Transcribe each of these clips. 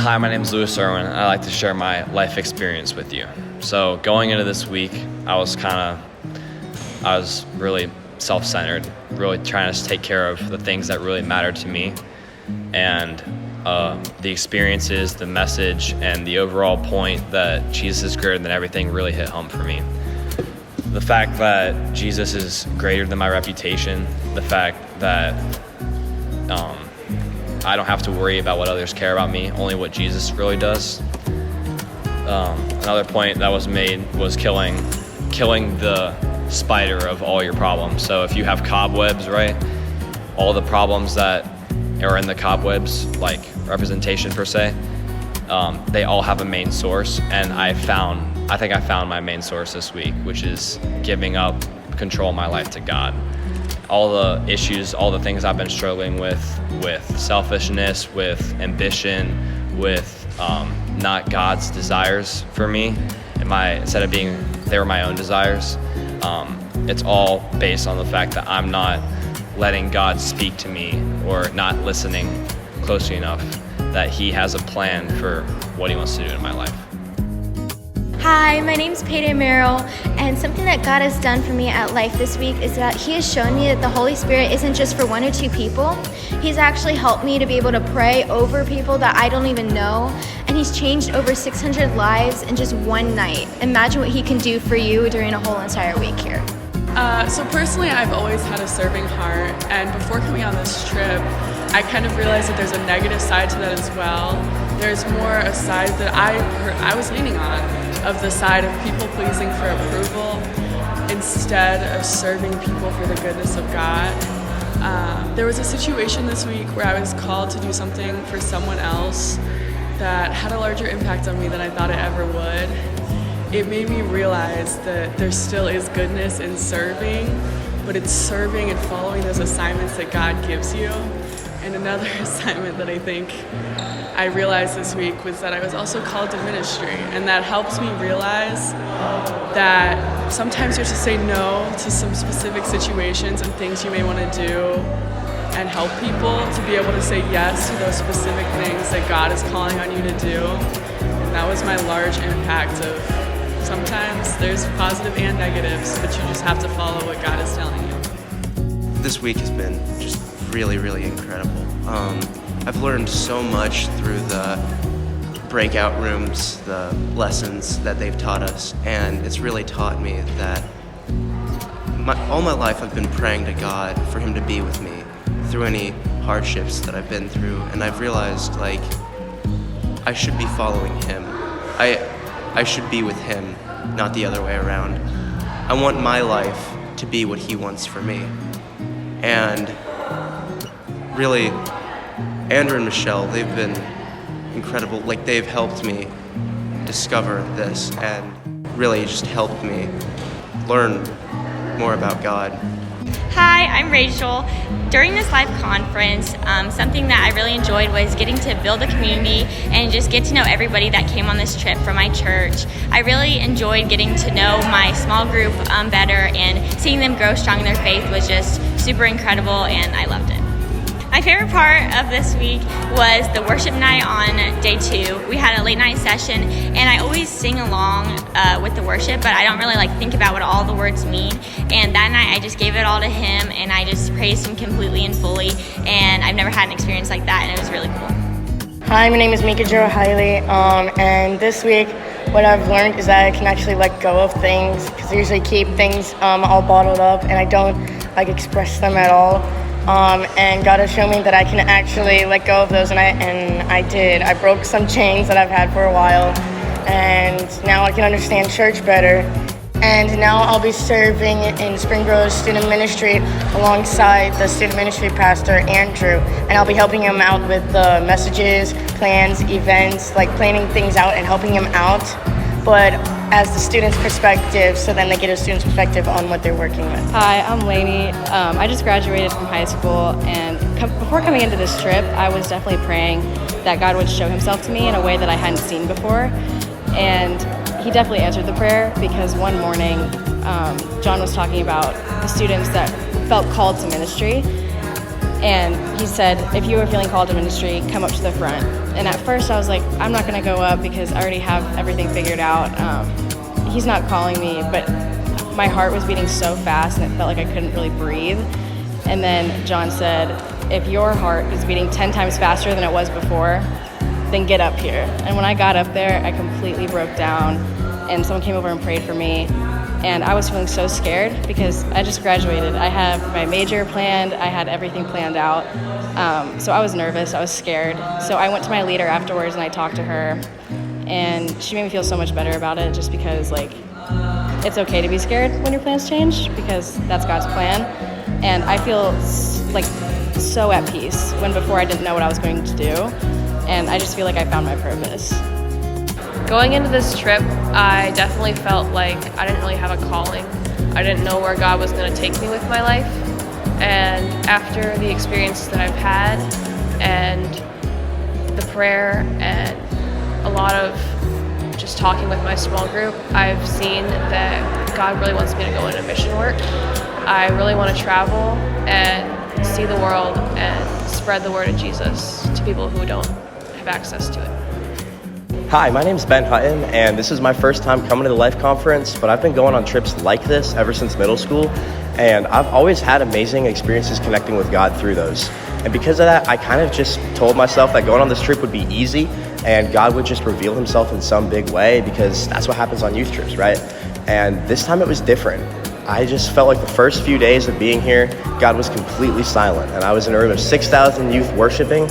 Hi, my name is Irwin. I'd like to share my life experience with you. So going into this week, I was really self-centered, really trying to take care of the things that really mattered to me. And the experiences, the message, and the overall point that Jesus is greater than everything really hit home for me. The fact that Jesus is greater than my reputation, the fact that I don't have to worry about what others care about me, only what Jesus really does. Another point that was made was killing the spider of all your problems. So if you have cobwebs, right, all the problems that are in the cobwebs, like representation per se, they all have a main source, and I think I found my main source this week, which is giving up control of my life to God. All the issues, all the things I've been struggling with selfishness, with ambition, with not God's desires for me, and instead of being they were my own desires. It's all based on the fact that I'm not letting God speak to me or not listening closely enough that He has a plan for what He wants to do in my life. Hi, my name's Peyton Merrill, and something that God has done for me at Life this week is that He has shown me that the Holy Spirit isn't just for one or two people. He's actually helped me to be able to pray over people that I don't even know, and He's changed over 600 lives in just one night. Imagine what He can do for you during a whole entire week here. So personally, I've always had a serving heart, and before coming on this trip, I kind of realized that there's a negative side to that as well. There's more a side that I was leaning on, of the side of people pleasing for approval instead of serving people for the goodness of God. There was a situation this week where I was called to do something for someone else that had a larger impact on me than I thought it ever would. It made me realize that there still is goodness in serving, but it's serving and following those assignments that God gives you. And another assignment that I think I realized this week was that I was also called to ministry, and that helps me realize that sometimes you have to say no to some specific situations and things you may want to do and help people to be able to say yes to those specific things that God is calling on you to do. And that was my large impact of sometimes there's positive and negatives, but you just have to follow what God is telling you. This week has been just really, really incredible. I've learned so much through the breakout rooms, the lessons that they've taught us, and it's really taught me that all my life I've been praying to God for Him to be with me through any hardships that I've been through, and I've realized I should be following Him. I should be with Him, not the other way around. I want my life to be what He wants for me. And really, Andrew and Michelle, they've been incredible. They've helped me discover this and really just helped me learn more about God. Hi, I'm Rachel. During this live conference, something that I really enjoyed was getting to build a community and just get to know everybody that came on this trip from my church. I really enjoyed getting to know my small group better, and seeing them grow strong in their faith was just super incredible, and I loved it. My favorite part of this week was the worship night on day 2. We had a late night session, and I always sing along with the worship, but I don't really think about what all the words mean. And that night I just gave it all to Him, and I just praised Him completely and fully, and I've never had an experience like that, and it was really cool. Hi, my name is Mika Joe Hiley, and this week what I've learned is that I can actually let go of things, because I usually keep things all bottled up, and I don't express them at all. And God has shown me that I can actually let go of those, and I did. I broke some chains that I've had for a while, and now I can understand church better. And now I'll be serving in Springborough's student ministry alongside the student ministry pastor, Andrew, and I'll be helping him out with the messages, plans, events, planning things out and helping him out, but as the student's perspective, so then they get a student's perspective on what they're working with. Hi, I'm Lainey. I just graduated from high school, and before coming into this trip, I was definitely praying that God would show Himself to me in a way that I hadn't seen before, and He definitely answered the prayer, because one morning John was talking about the students that felt called to ministry, And he said, if you are feeling called to ministry, come up to the front. And at first I was like, I'm not gonna go up because I already have everything figured out. He's not calling me, but my heart was beating so fast and it felt like I couldn't really breathe. And then John said, if your heart is beating 10 times faster than it was before, then get up here. And when I got up there, I completely broke down and someone came over and prayed for me. And I was feeling so scared because I just graduated. I had my major planned, I had everything planned out. So I was nervous, I was scared. So I went to my leader afterwards and I talked to her, and she made me feel so much better about it, just because like it's okay to be scared when your plans change, because that's God's plan. And I feel like so at peace when before I didn't know what I was going to do. And I just feel like I found my purpose. Going into this trip, I definitely felt like I didn't really have a calling. I didn't know where God was going to take me with my life. And after the experience that I've had and the prayer and a lot of just talking with my small group, I've seen that God really wants me to go into mission work. I really want to travel and see the world and spread the word of Jesus to people who don't have access to it. Hi, my name's Hutton, and this is my first time coming to the Life Conference, but I've been going on trips like this ever since middle school, and I've always had amazing experiences connecting with God through those. And because of that, I kind of just told myself that going on this trip would be easy, and God would just reveal himself in some big way, because that's what happens on youth trips, right? And this time it was different. I just felt like the first few days of being here, God was completely silent, and I was in a room of 6,000 youth worshiping,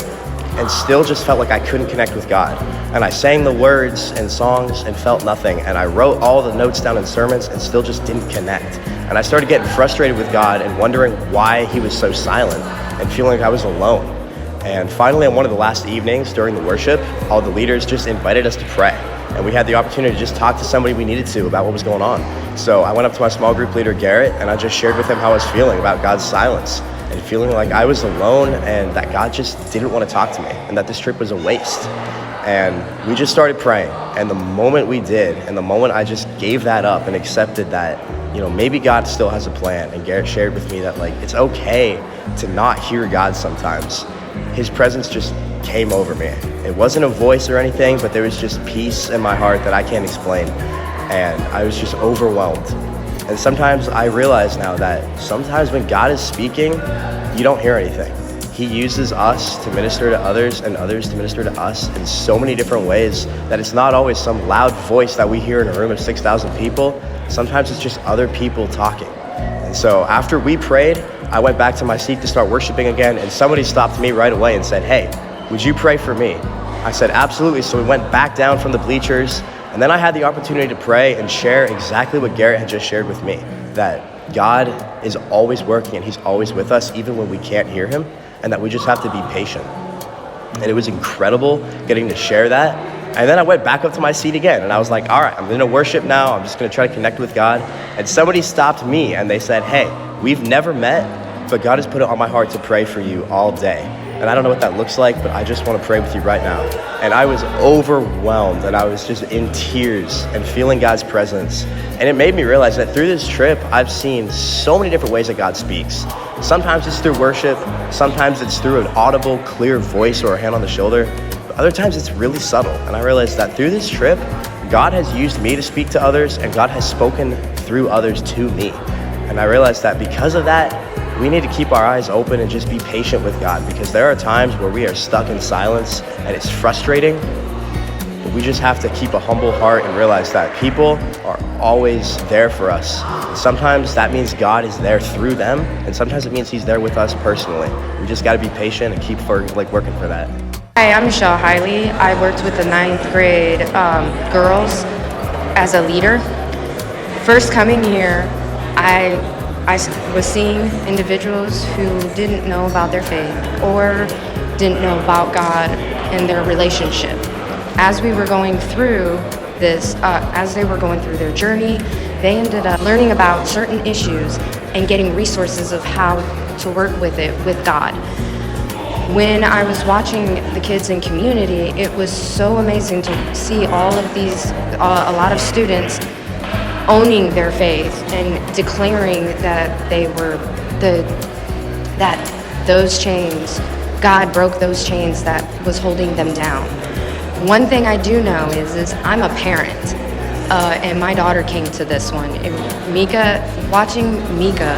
and still just felt like I couldn't connect with God. And I sang the words and songs and felt nothing. And I wrote all the notes down in sermons and still just didn't connect. And I started getting frustrated with God and wondering why he was so silent and feeling like I was alone. And finally, on one of the last evenings during the worship, all the leaders just invited us to pray. And we had the opportunity to just talk to somebody we needed to about what was going on. So I went up to my small group leader, Garrett, and I just shared with him how I was feeling about God's silence, and feeling like I was alone and that God just didn't want to talk to me and that this trip was a waste. And we just started praying. And the moment we did, and the moment I just gave that up and accepted that, maybe God still has a plan, and Garrett shared with me that it's okay to not hear God sometimes, his presence just came over me. It wasn't a voice or anything, but there was just peace in my heart that I can't explain. And I was just overwhelmed. And sometimes I realize now that sometimes when God is speaking, you don't hear anything. He uses us to minister to others and others to minister to us in so many different ways that it's not always some loud voice that we hear in a room of 6,000 people. Sometimes it's just other people talking. And so after we prayed, I went back to my seat to start worshiping again, and somebody stopped me right away and said, "Hey, would you pray for me?" I said, "Absolutely." So we went back down from the bleachers. And then I had the opportunity to pray and share exactly what Garrett had just shared with me, that God is always working and he's always with us even when we can't hear him, and that we just have to be patient. And it was incredible getting to share that. And then I went back up to my seat again and I was like, all right, I'm going to worship now. I'm just going to try to connect with God. And somebody stopped me and they said, "Hey, we've never met, but God has put it on my heart to pray for you all day. And I don't know what that looks like, but I just want to pray with you right now." And I was overwhelmed and I was just in tears and feeling God's presence. And it made me realize that through this trip, I've seen so many different ways that God speaks. Sometimes it's through worship. Sometimes it's through an audible, clear voice or a hand on the shoulder. But other times it's really subtle. And I realized that through this trip, God has used me to speak to others, and God has spoken through others to me. And I realized that because of that, we need to keep our eyes open and just be patient with God, because there are times where we are stuck in silence and it's frustrating, but we just have to keep a humble heart and realize that people are always there for us. And sometimes that means God is there through them, and sometimes it means he's there with us personally. We just got to be patient and keep working for that. Hi, I'm Michelle Hiley. I worked with the 9th grade girls as a leader. First coming here, I was seeing individuals who didn't know about their faith or didn't know about God and their relationship. As we were going through this, as they were going through their journey, they ended up learning about certain issues and getting resources of how to work with it with God. When I was watching the kids in community, it was so amazing to see all of these, a lot of students owning their faith and declaring that they were that those chains, God broke those chains that was holding them down. One thing I do know is I'm a parent, and my daughter came to this one. Watching Mika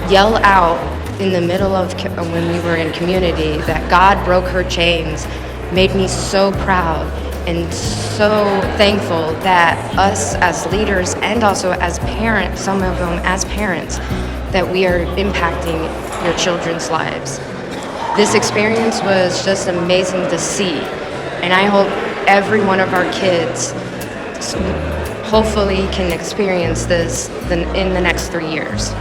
yell out in the middle of when we were in community that God broke her chains made me so proud and so thankful that us as leaders and also as parents, some of them as parents, that we are impacting your children's lives. This experience was just amazing to see, and I hope every one of our kids hopefully can experience this in the next 3 years.